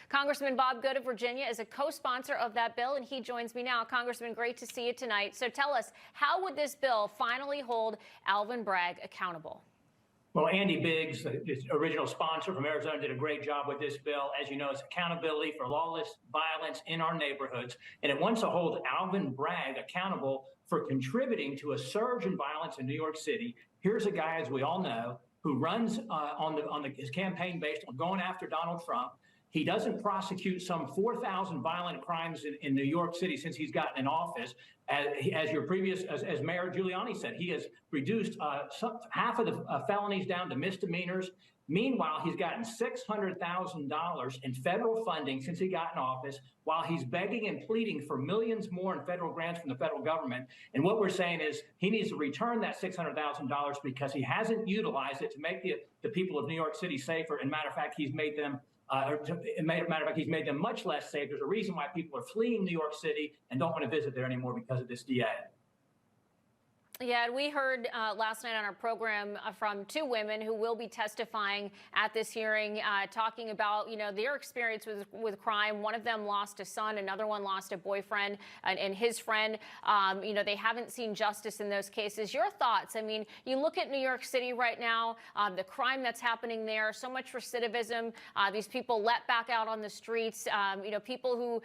Congressman Bob Good of Virginia is a co-sponsor of that bill, and he joins me now. Congressman, great to see you tonight. So tell us, how would this bill finally hold Alvin Bragg accountable? Well, Andy Biggs, the original sponsor from Arizona, did a great job with this bill. As you know, it's accountability for lawless violence in our neighborhoods. And it wants to hold Alvin Bragg accountable for contributing to a surge in violence in New York City. Here's a guy, as we all know, who runs his campaign based on going after Donald Trump. He doesn't prosecute some 4,000 violent crimes in New York City since he's gotten in office. As Mayor Giuliani said, he has reduced half of the felonies down to misdemeanors. Meanwhile, he's gotten $600,000 in federal funding since he got in office, while he's begging and pleading for millions more in federal grants from the federal government. And what we're saying is he needs to return that $600,000 because he hasn't utilized it to make the people of New York City safer. And matter of fact, he's made them he's made them much less safe. There's a reason why people are fleeing New York City and don't want to visit there anymore because of this DA. Yeah, we heard last night on our program from two women who will be testifying at this hearing, talking about, their experience with crime. One of them lost a son, another one lost a boyfriend and his friend. They haven't seen justice in those cases. Your thoughts? I mean, you look at New York City right now, the crime that's happening there, so much recidivism. These people let back out on the streets. People who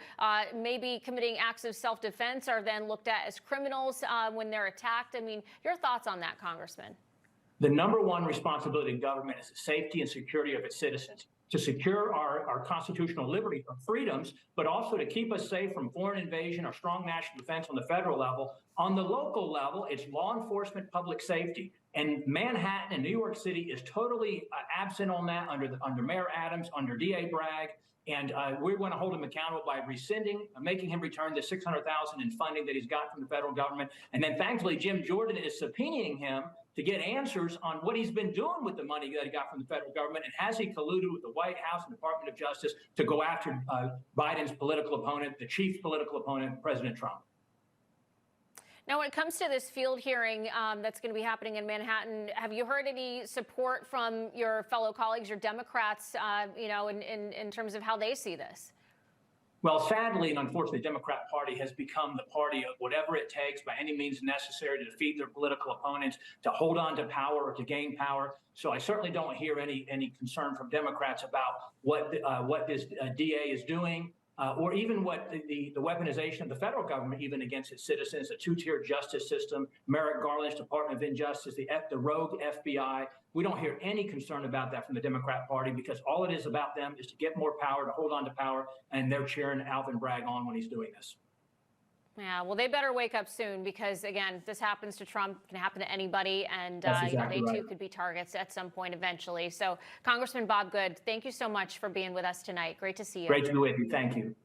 may be committing acts of self-defense are then looked at as criminals when they're attacked. I mean, your thoughts on that, Congressman? The number one responsibility of government is the safety and security of its citizens, to secure our constitutional liberty and freedoms, but also to keep us safe from foreign invasion or strong national defense on the federal level. On the local level, it's law enforcement, public safety. And Manhattan and New York City is totally absent on that under Mayor Adams, under DA Bragg. And we want to hold him accountable by making him return the $600,000 in funding that he's got from the federal government. And then thankfully, Jim Jordan is subpoenaing him to get answers on what he's been doing with the money that he got from the federal government. And has he colluded with the White House and Department of Justice to go after Biden's political opponent, the chief political opponent, President Trump? Now, when it comes to this field hearing that's going to be happening in Manhattan, have you heard any support from your fellow colleagues, your Democrats, in terms of how they see this? Well, sadly and unfortunately, the Democrat Party has become the party of whatever it takes by any means necessary to defeat their political opponents, to hold on to power or to gain power. So I certainly don't hear any concern from Democrats about what this DA is doing. Or even what the weaponization of the federal government, even against its citizens, a two-tier justice system, Merrick Garland's Department of Injustice, the rogue FBI. We don't hear any concern about that from the Democrat Party because all it is about them is to get more power, to hold on to power, and they're cheering Alvin Bragg on when he's doing this. Yeah, well, they better wake up soon because, again, if this happens to Trump, it can happen to anybody, and exactly they right. too could be targets at some point eventually. So, Congressman Bob Good, thank you so much for being with us tonight. Great to see you. Great to be with you. Thank you.